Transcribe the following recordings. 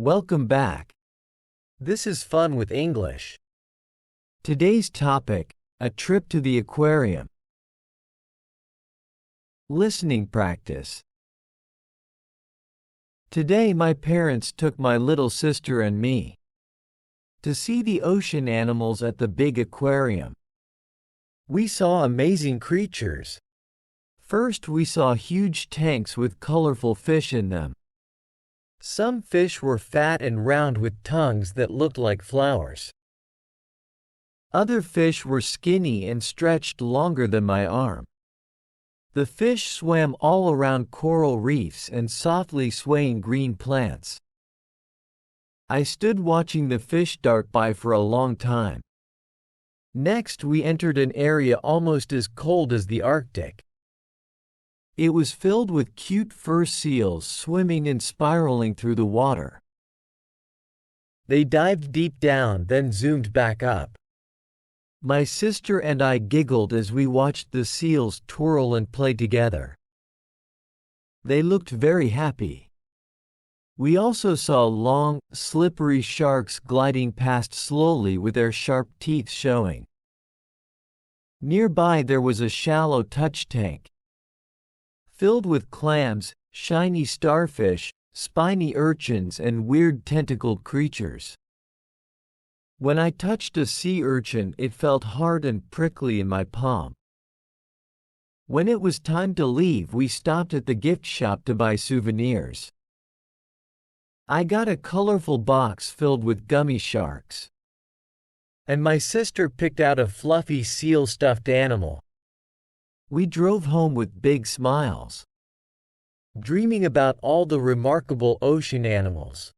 Welcome back. This is fun with English. Today's topic, a trip to the aquarium. Listening practice. Today my parents took my little sister and me to see the ocean animals at the big aquarium. We saw amazing creatures. First we saw huge tanks with colorful fish in them. Some fish were fat and round with tongues that looked like flowers. Other fish were skinny and stretched longer than my arm. The fish swam all around coral reefs and softly swaying green plants. I stood watching the fish dart by for a long time. Next we entered an area almost as cold as the Arctic. It was filled with cute fur seals swimming and spiraling through the water. They dived deep down, then zoomed back up. My sister and I giggled as we watched the seals twirl and play together. They looked very happy. We also saw long, slippery sharks gliding past slowly with their sharp teeth showing. Nearby there was a shallow touch tank filled with clams, shiny starfish, spiny urchins, and weird tentacled creatures. When I touched a sea urchin, it felt hard and prickly in my palm. When it was time to leave, we stopped at the gift shop to buy souvenirs. I got a colorful box filled with gummy sharks. And my sister picked out a fluffy seal stuffed animal. We drove home with big smiles, dreaming about all the remarkable ocean animals.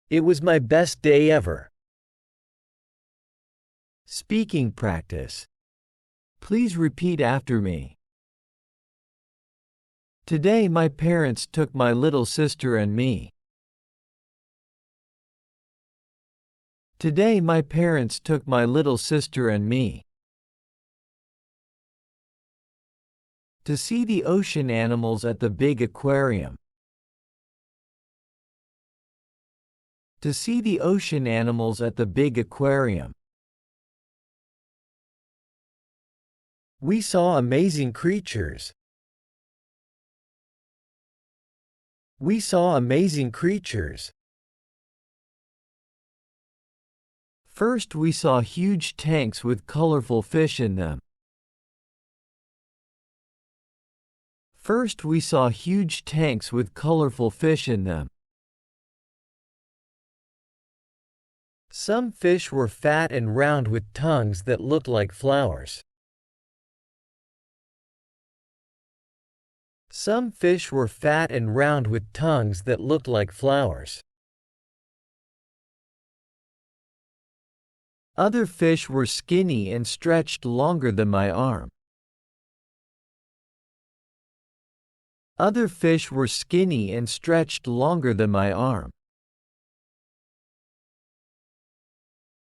It was my best day ever. Speaking practice. Please repeat after me. Today my parents took my little sister and me. Today my parents took my little sister and me to see the ocean animals at the big aquarium. To see the ocean animals at the big aquarium. We saw amazing creatures. We saw amazing creatures. First we saw huge tanks with colorful fish in them. First we saw huge tanks with colorful fish in them. Some fish were fat and round with tongues that looked like flowers. Some fish were fat and round with tongues that looked like flowers. Other fish were skinny and stretched longer than my arm. Other fish were skinny and stretched longer than my arm.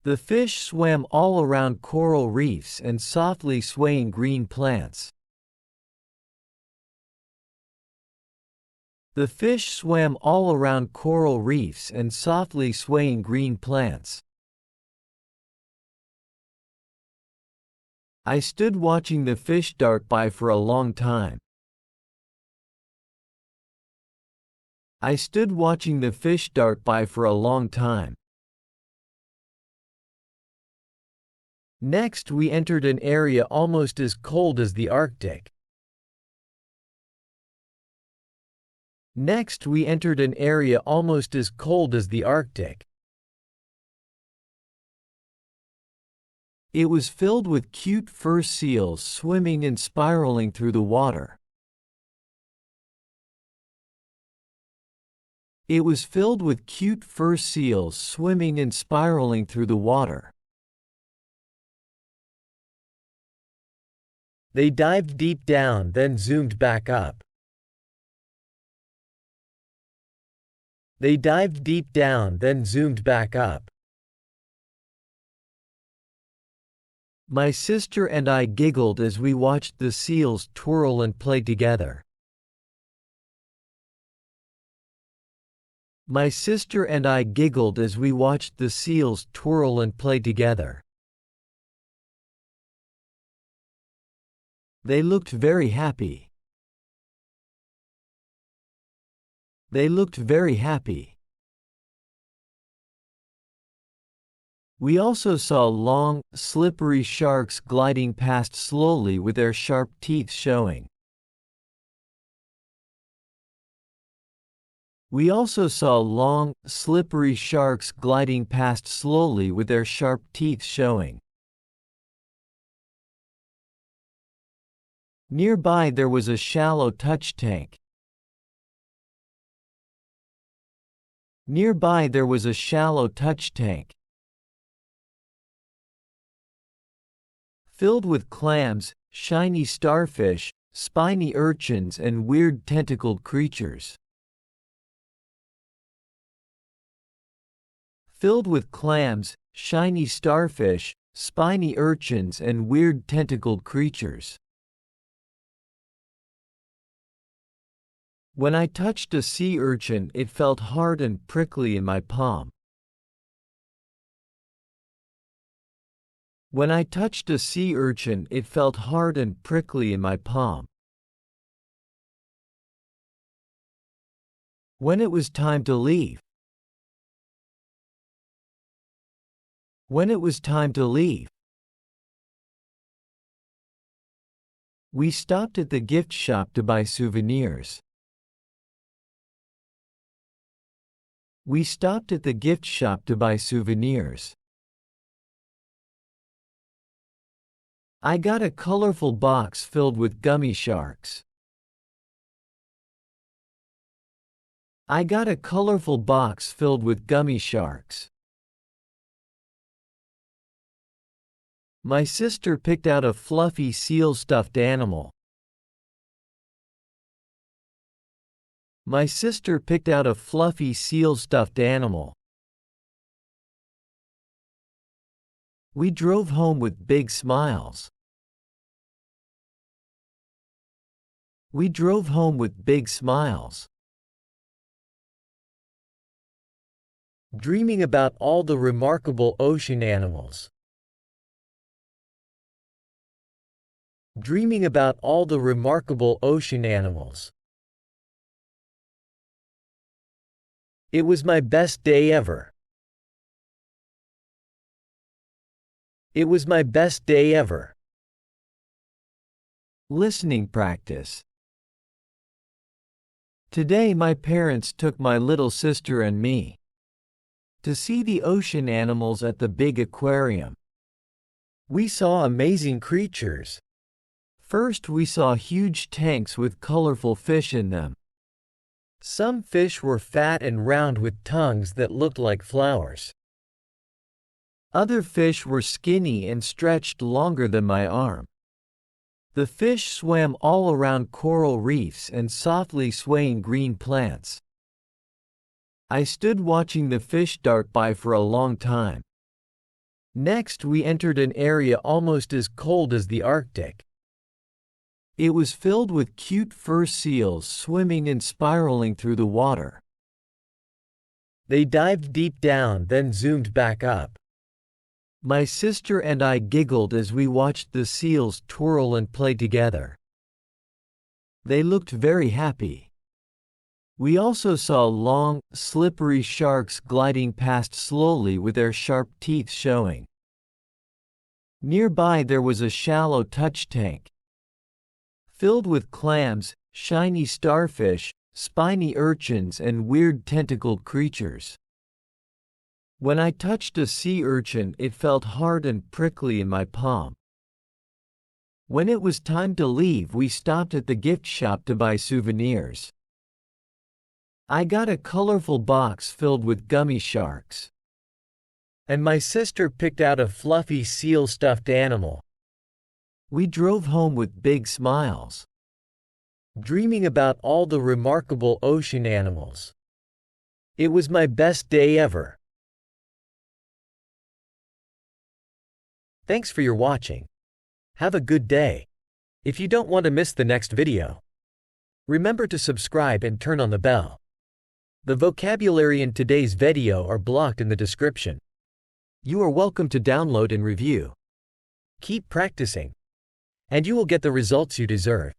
The fish swam all around coral reefs and softly swaying green plants. The fish swam all around coral reefs and softly swaying green plants. I stood watching the fish dart by for a long time. I stood watching the fish dart by for a long time. Next we entered an area almost as cold as the Arctic. Next we entered an area almost as cold as the Arctic. It was filled with cute fur seals swimming and spiraling through the water. It was filled with cute fur seals swimming and spiraling through the water. They dived deep down, then zoomed back up. They dived deep down, then zoomed back up. My sister and I giggled as we watched the seals twirl and play together. My sister and I giggled as we watched the seals twirl and play together. They looked very happy. They looked very happy. We also saw long, slippery sharks gliding past slowly with their sharp teeth showing. We also saw long, slippery sharks gliding past slowly with their sharp teeth showing. Nearby there was a shallow touch tank. Nearby there was a shallow touch tank. Filled with clams, shiny starfish, spiny urchins and weird tentacled creatures. Filled with clams, shiny starfish, spiny urchins and weird tentacled creatures. When I touched a sea urchin, it felt hard and prickly in my palm. When I touched a sea urchin, it felt hard and prickly in my palm. When it was time to leave. When it was time to leave. We stopped at the gift shop to buy souvenirs. We stopped at the gift shop to buy souvenirs. I got a colorful box filled with gummy sharks. I got a colorful box filled with gummy sharks. My sister picked out a fluffy seal stuffed animal. My sister picked out a fluffy seal stuffed animal. We drove home with big smiles. We drove home with big smiles. Dreaming about all the remarkable ocean animals. Dreaming about all the remarkable ocean animals. It was my best day ever. It was my best day ever. Listening practice. Today my parents took my little sister and me to see the ocean animals at the big aquarium. We saw amazing creatures. First we saw huge tanks with colorful fish in them. Some fish were fat and round with tongues that looked like flowers. Other fish were skinny and stretched longer than my arm. The fish swam all around coral reefs and softly swaying green plants. I stood watching the fish dart by for a long time. Next we entered an area almost as cold as the Arctic. It was filled with cute fur seals swimming and spiraling through the water. They dived deep down, then zoomed back up. My sister and I giggled as we watched the seals twirl and play together. They looked very happy. We also saw long, slippery sharks gliding past slowly with their sharp teeth showing. Nearby there was a shallow touch tank. Filled with clams, shiny starfish, spiny urchins and weird tentacled creatures. When I touched a sea urchin, it felt hard and prickly in my palm. When it was time to leave, we stopped at the gift shop to buy souvenirs. I got a colorful box filled with gummy sharks. And my sister picked out a fluffy seal stuffed animal. We drove home with big smiles. Dreaming about all the remarkable ocean animals. It was my best day ever. Thanks for your watching. Have a good day. If you don't want to miss the next video, remember to subscribe and turn on the bell. The vocabulary in today's video are blocked in the description. You are welcome to download and review. Keep practicing, and you will get the results you deserve.